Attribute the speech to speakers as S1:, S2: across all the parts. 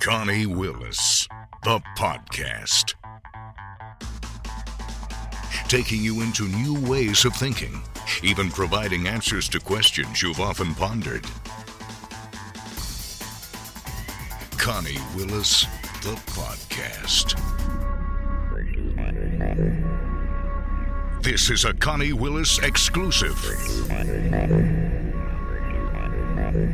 S1: Connie Willis, the podcast. Taking you into new ways of thinking, even providing answers to questions you've often pondered. Connie Willis, the podcast. This is a Connie Willis exclusive.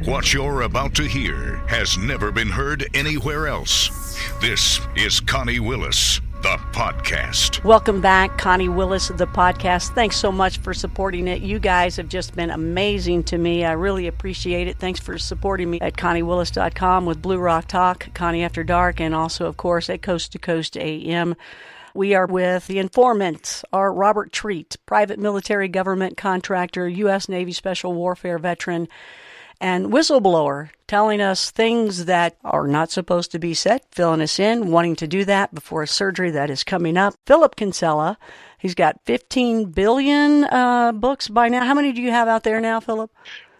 S1: What you're about to hear has never been heard anywhere else. This is Connie Willis, the podcast.
S2: Welcome back, Connie Willis, the podcast. Thanks so much for supporting it. You guys have just been amazing to me. I really appreciate it. Thanks for supporting me at ConnieWillis.com with Blue Rock Talk, Connie After Dark, and also, of course, at Coast to Coast AM. We are with the Informant, our Robert Treat, private military government contractor, U.S. Navy Special Warfare veteran, and whistleblower, telling us things that are not supposed to be said, filling us in, wanting to do that before a surgery that is coming up. Philip Kinsella, he's got 15 billion books by now. How many do you have out there now, Philip?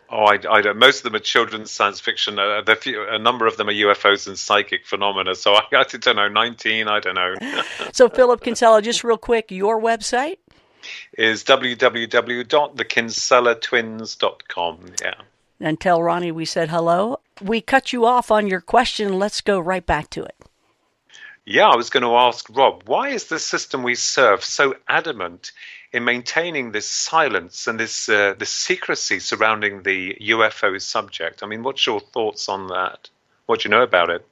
S3: Oh, I don't. Most of them are children's science fiction. A number of them are UFOs and psychic phenomena. So I don't know, 19, I don't know.
S2: So Philip Kinsella, just real quick, your website?
S3: Is www.thekinsellatwins.com, yeah.
S2: And tell Ronnie we said hello. We cut you off on your question. Let's go right back to it.
S3: Yeah, I was going to ask Rob, why is the system we serve so adamant in maintaining this silence and this secrecy surrounding the UFO subject? I mean, what's your thoughts on that? What do you know about it?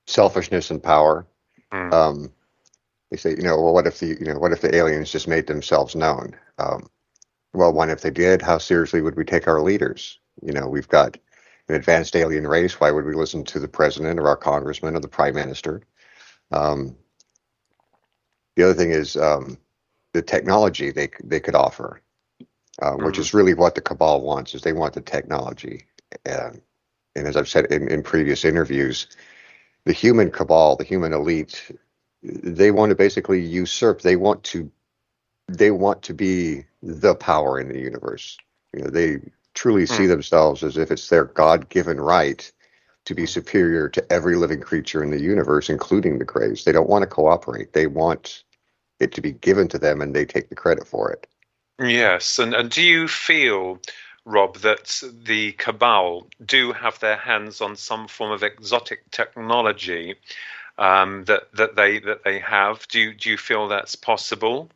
S4: Selfishness and power. They say, well, what if the aliens just made themselves known? Well, one, if they did, how seriously would we take our leaders? We've got an advanced alien race. Why would we listen to the president or our congressman or the prime minister? The other thing is the technology they could offer, which is really what the Cabal wants, is they want the technology. And as I've said in previous interviews, the human Cabal, the human elite, they want to basically usurp. They want to be the power in the universe. They truly see themselves as if it's their God-given right to be superior to every living creature in the universe, including the Greys. They don't want to cooperate. They want it to be given to them, and they take the credit for it.
S3: Yes, and do you feel, Rob, that the Cabal do have their hands on some form of exotic technology that they have? Do you feel that's possible?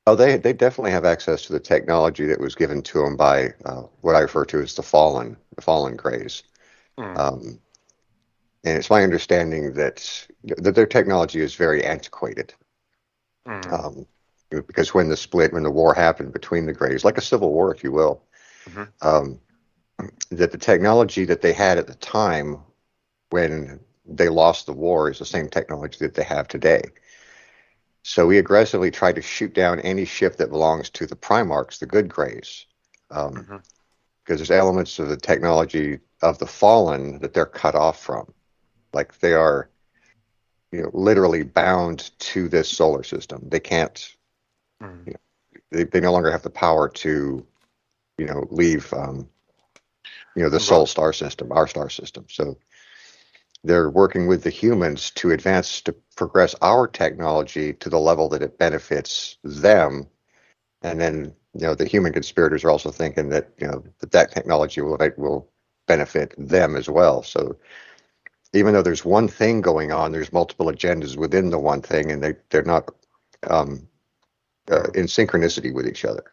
S4: Oh, they definitely have access to the technology that was given to them by what I refer to as the fallen Greys. And it's my understanding that their technology is very antiquated. Because when the war happened between the Greys, like a civil war, if you will, that the technology that they had at the time when they lost the war is the same technology that they have today. So we aggressively try to shoot down any ship that belongs to the Primarchs, the good Greys, because there's elements of the technology of the fallen that they're cut off from. Like they are, literally bound to this solar system. They can't, they no longer have the power to, leave, the Sol star system, our star system. So they're working with the humans to progress our technology to the level that it benefits them. And then, the human conspirators are also thinking that, that technology will benefit them as well. So even though there's one thing going on, there's multiple agendas within the one thing, and they're not in synchronicity with each other.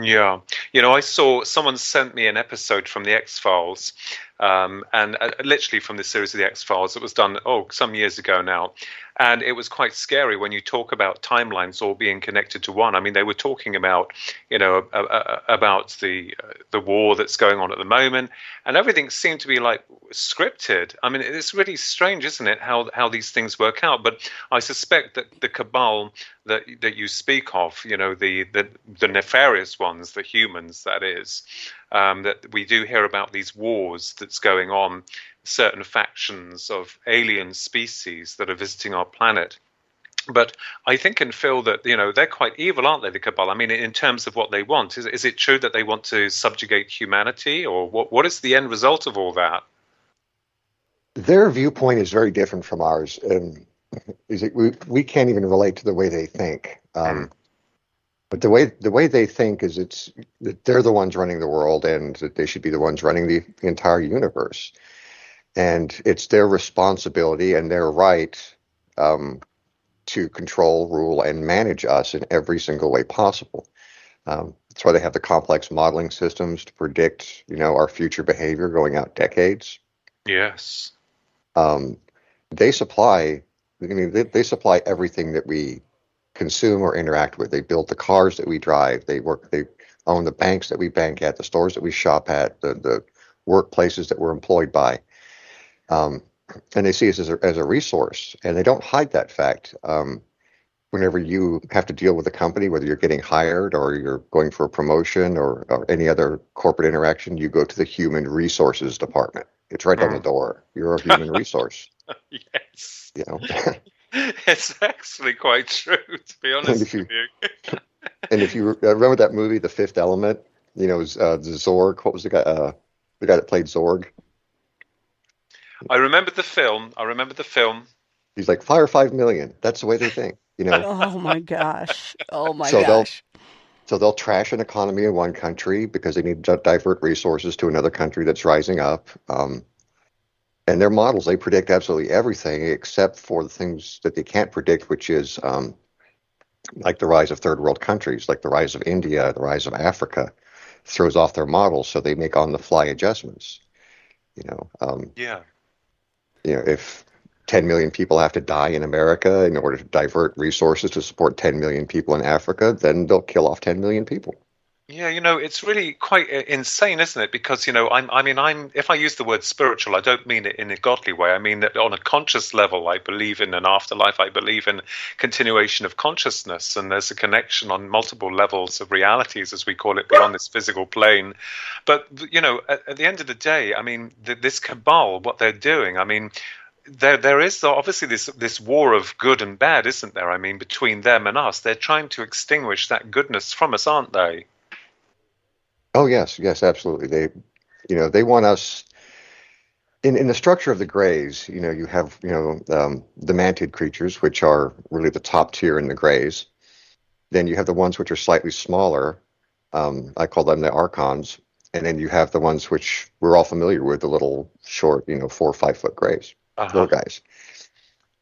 S3: Yeah. I saw someone sent me an episode from the X-Files, and literally from the series of the X-Files. It was done, some years ago now. And it was quite scary when you talk about timelines all being connected to one. I mean, they were talking about, about the war that's going on at the moment, and everything seemed to be like scripted. I mean, it's really strange, isn't it, how these things work out? But I suspect that the Cabal that you speak of, the nefarious ones, the humans, that is, that we do hear about these wars that's going on, certain factions of alien species that are visiting our planet. But I think and feel that, they're quite evil, aren't they, the Cabal? I mean, in terms of what they want. Is it true that they want to subjugate humanity, or what is the end result of all that?
S4: Their viewpoint is very different from ours. Is it, we can't even relate to the way they think. But the way they think is it's that they're the ones running the world, and that they should be the ones running the entire universe. And it's their responsibility and their right to control, rule, and manage us in every single way possible. That's why they have the complex modeling systems to predict, our future behavior going out decades.
S3: Yes.
S4: They supply. They supply everything that we consume or interact with. They build the cars that we drive. They own the banks that we bank at, the stores that we shop at, the workplaces that we're employed by. And they see us as a resource, and they don't hide that fact. Whenever you have to deal with a company, whether you're getting hired or you're going for a promotion or any other corporate interaction, you go to the human resources department. It's right on the door. You're a human resource.
S3: Yes.
S4: It's
S3: actually quite true, to be honest with you.
S4: And if you remember that movie, The Fifth Element, the Zorg. What was the guy that played Zorg?
S3: I remember the film.
S4: He's like, fire 5 million. That's the way they think.
S2: Oh my gosh. Gosh.
S4: So they'll trash an economy in one country because they need to divert resources to another country that's rising up. And their models, they predict absolutely everything except for the things that they can't predict, which is like the rise of third world countries, like the rise of India, the rise of Africa, throws off their models. So they make on the fly adjustments. If 10 million people have to die in America in order to divert resources to support 10 million people in Africa, then they'll kill off 10 million people.
S3: Yeah, it's really quite insane, isn't it? Because, if I use the word spiritual, I don't mean it in a godly way. I mean that on a conscious level, I believe in an afterlife. I believe in continuation of consciousness. And there's a connection on multiple levels of realities, as we call it, beyond this physical plane. But, at the end of the day, this cabal, what they're doing, there is obviously this war of good and bad, isn't there? Between them and us. They're trying to extinguish that goodness from us, aren't they?
S4: Oh, yes, absolutely. They want us in the structure of the Greys. You have the mantid creatures, which are really the top tier in the Greys. Then you have the ones which are slightly smaller. I call them the Archons, and then you have the ones which we're all familiar with, the little short, 4 or 5 foot Greys, little guys.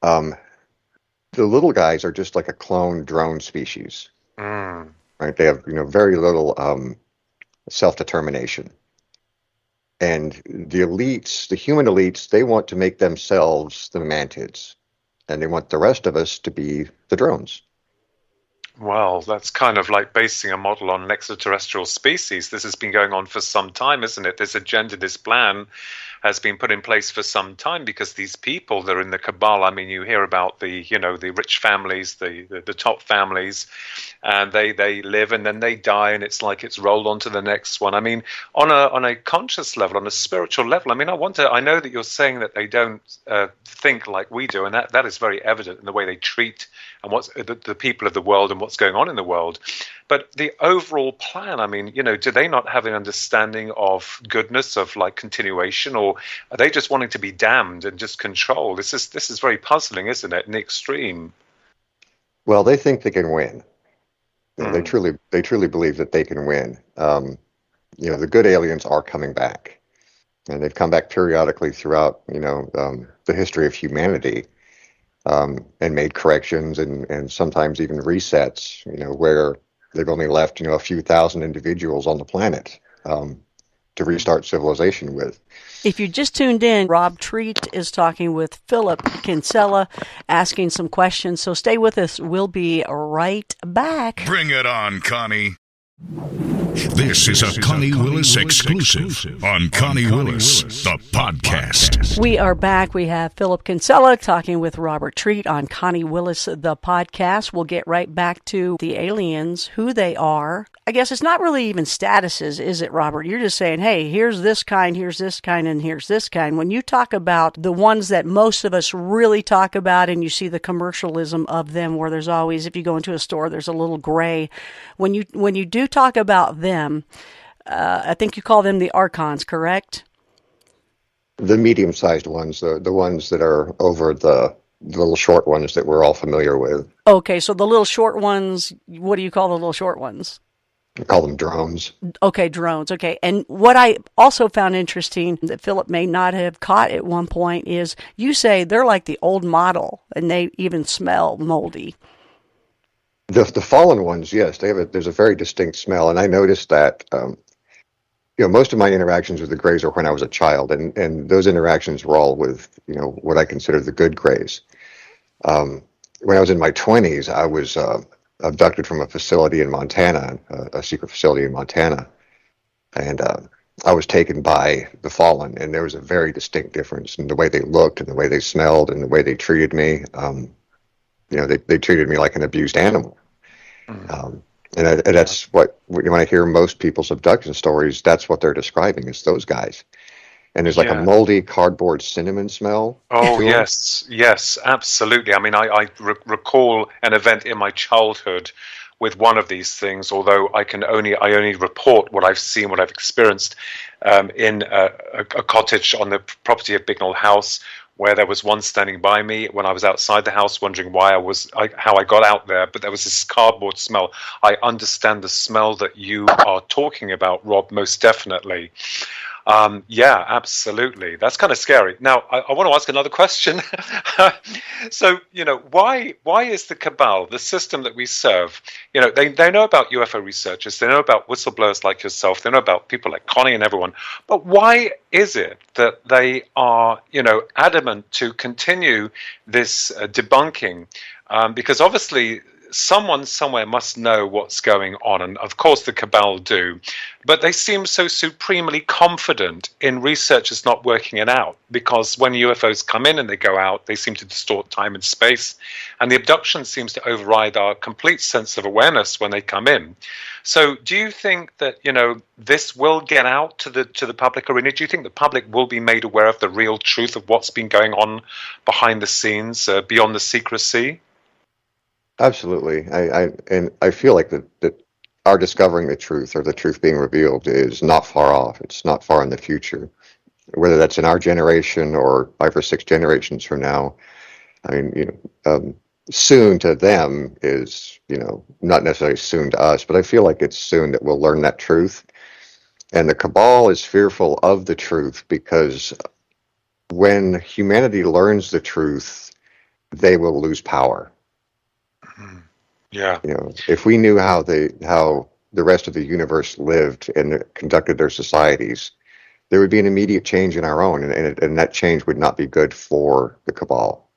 S4: The little guys are just like a clone drone species, right? They have very little self-determination. And the elites, the human elites, they want to make themselves the mantids, and they want the rest of us to be the drones.
S3: Well, that's kind of like basing a model on an extraterrestrial species. This has been going on for some time, isn't it? This agenda, this plan has been put in place for some time because these people that are in the cabal, you hear about the rich families, the top families, and they live and then they die, and it's like it's rolled on to the next one. On a conscious level, on a spiritual level, I know that you're saying that they don't think like we do, and that is very evident in the way they treat and what's the people of the world and what's going on in the world. But the overall plan, do they not have an understanding of goodness, of like continuation, or are they just wanting to be damned and just control? This is very puzzling, isn't it, in the extreme?
S4: Well, they think they can win. They truly believe that they can win. The good aliens are coming back, and they've come back periodically throughout, the history of humanity. And made corrections and sometimes even resets, where they've only left, a few thousand individuals on the planet to restart civilization with.
S2: If you just tuned in, Rob Treat is talking with Philip Kinsella, asking some questions. So stay with us. We'll be right back.
S1: Bring it on, Connie. This is a Connie Willis exclusive on Connie Willis, the podcast.
S2: We are back. We have Philip Kinsella talking with Robert Treat on Connie Willis, the podcast. We'll get right back to the aliens, who they are. I guess it's not really even statuses, is it, Robert? You're just saying, hey, here's this kind, and here's this kind. When you talk about the ones that most of us really talk about, and you see the commercialism of them, where there's always, if you go into a store, there's a little gray. When you do talk about them, I think you call them the Archons, correct?
S4: The medium-sized ones, the ones that are over the little short ones that we're all familiar with.
S2: Okay, so the little short ones, what do you call the little short ones?
S4: We call them drones.
S2: Okay, drones. Okay. And what I also found interesting that Philip may not have caught at one point is you say they're like the old model and they even smell moldy.
S4: The fallen ones, yes, there's a very distinct smell, and I noticed that. Most of my interactions with the Greys are when I was a child, and those interactions were all with what I consider the good Greys. When I was in my 20s, I was abducted from a facility in Montana, a secret facility in Montana, and I was taken by the fallen, and there was a very distinct difference in the way they looked and the way they smelled and the way they treated me. They treated me like an abused animal. And that's when I hear most people's abduction stories, that's what they're describing, is those guys. And there's like a moldy cardboard cinnamon smell.
S3: Oh, yes, absolutely. I mean, I recall an event in my childhood with one of these things, although I only report what I've seen, what I've experienced in a cottage on the property of Bignell House, where there was one standing by me when I was outside the house, wondering how I got out there. But there was this cardboard smell. I understand the smell that you are talking about, Rob, most definitely. Yeah, absolutely. That's kind of scary. Now, I want to ask another question. So, why is the Cabal, the system that we serve, they know about UFO researchers, they know about whistleblowers like yourself, they know about people like Connie and everyone, but why is it that they are, adamant to continue this debunking? Because obviously someone somewhere must know what's going on, and of course the Cabal do, but they seem so supremely confident in researchers not working it out, because when UFOs come in and they go out, they seem to distort time and space, and the abduction seems to override our complete sense of awareness when they come in. So do you think that this will get out to the public arena? Do you think the public will be made aware of the real truth of what's been going on behind the scenes, beyond the secrecy?
S4: Absolutely. I feel like that our discovering the truth, or the truth being revealed, is not far off. It's not far in the future, whether that's in our generation or 5 or 6 generations from now. I mean, soon to them is, not necessarily soon to us, but I feel like it's soon that we'll learn that truth. And the Cabal is fearful of the truth because when humanity learns the truth, they will lose power.
S3: Yeah.
S4: If we knew how the rest of the universe lived and conducted their societies, there would be an immediate change in our own, and that change would not be good for the Cabal.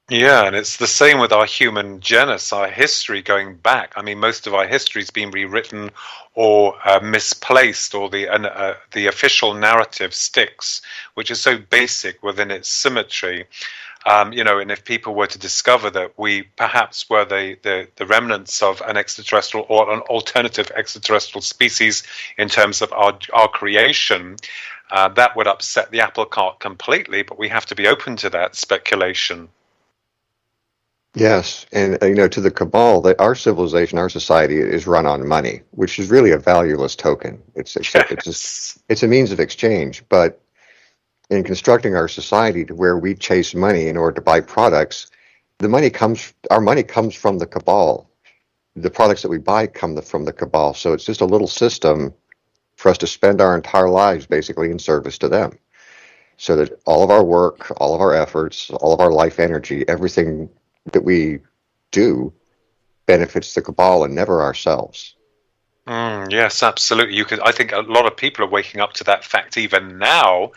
S3: Yeah, and it's the same with our human genus, our history going back. I mean, most of our history's been rewritten or misplaced, or the official narrative sticks, which is so basic within its symmetry. And if people were to discover that we perhaps were the remnants of an extraterrestrial or an alternative extraterrestrial species in terms of our creation, that would upset the apple cart completely, but we have to be open to that speculation.
S4: Yes, and to the Cabal, our civilization, our society is run on money, which is really a valueless token. It's a means of exchange, but in constructing our society to where we chase money in order to buy products, our money comes from the Cabal. The products that we buy come from the Cabal. So it's just a little system for us to spend our entire lives basically in service to them. So that all of our work, all of our efforts, all of our life energy, everything that we do benefits the Cabal and never ourselves.
S3: Yes, absolutely. I think a lot of people are waking up to that fact even now,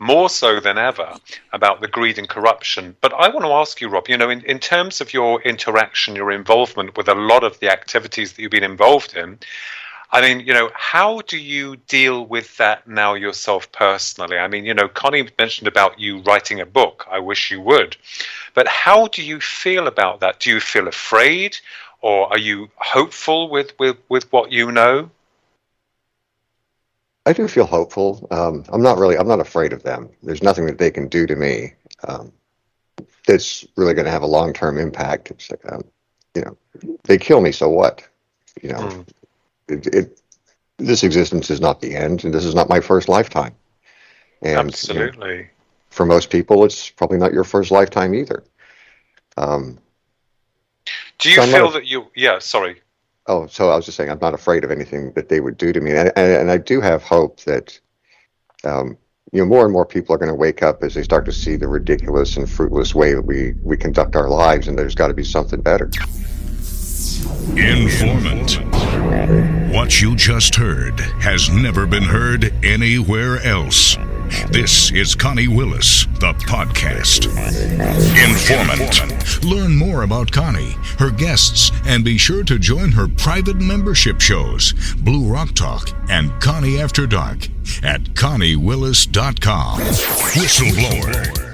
S3: more so than ever, about the greed and corruption. But I want to ask you, Rob, in terms of your interaction, your involvement with a lot of the activities that you've been involved in, I mean, how do you deal with that now yourself personally? I mean, Connie mentioned about you writing a book. I wish you would. But how do you feel about that? Do you feel afraid, or are you hopeful with what you know?
S4: I do feel hopeful. I'm not afraid of them. There's nothing that they can do to me that's really going to have a long-term impact. It's like, they kill me, so what?
S3: This
S4: existence is not the end, and this is not my first lifetime. And,
S3: absolutely.
S4: for most people, it's probably not your first lifetime either.
S3: Do you feel that you? Yeah, sorry.
S4: Oh, so I was just saying, I'm not afraid of anything that they would do to me, and I do have hope that more and more people are going to wake up as they start to see the ridiculous and fruitless way that we conduct our lives, and there's got to be something better.
S1: Informant. What you just heard has never been heard anywhere else. This is Connie Willis, the podcast. Informant. Learn more about Connie, her guests, and be sure to join her private membership shows, Blue Rock Talk and Connie After Dark, at ConnieWillis.com. Whistleblower.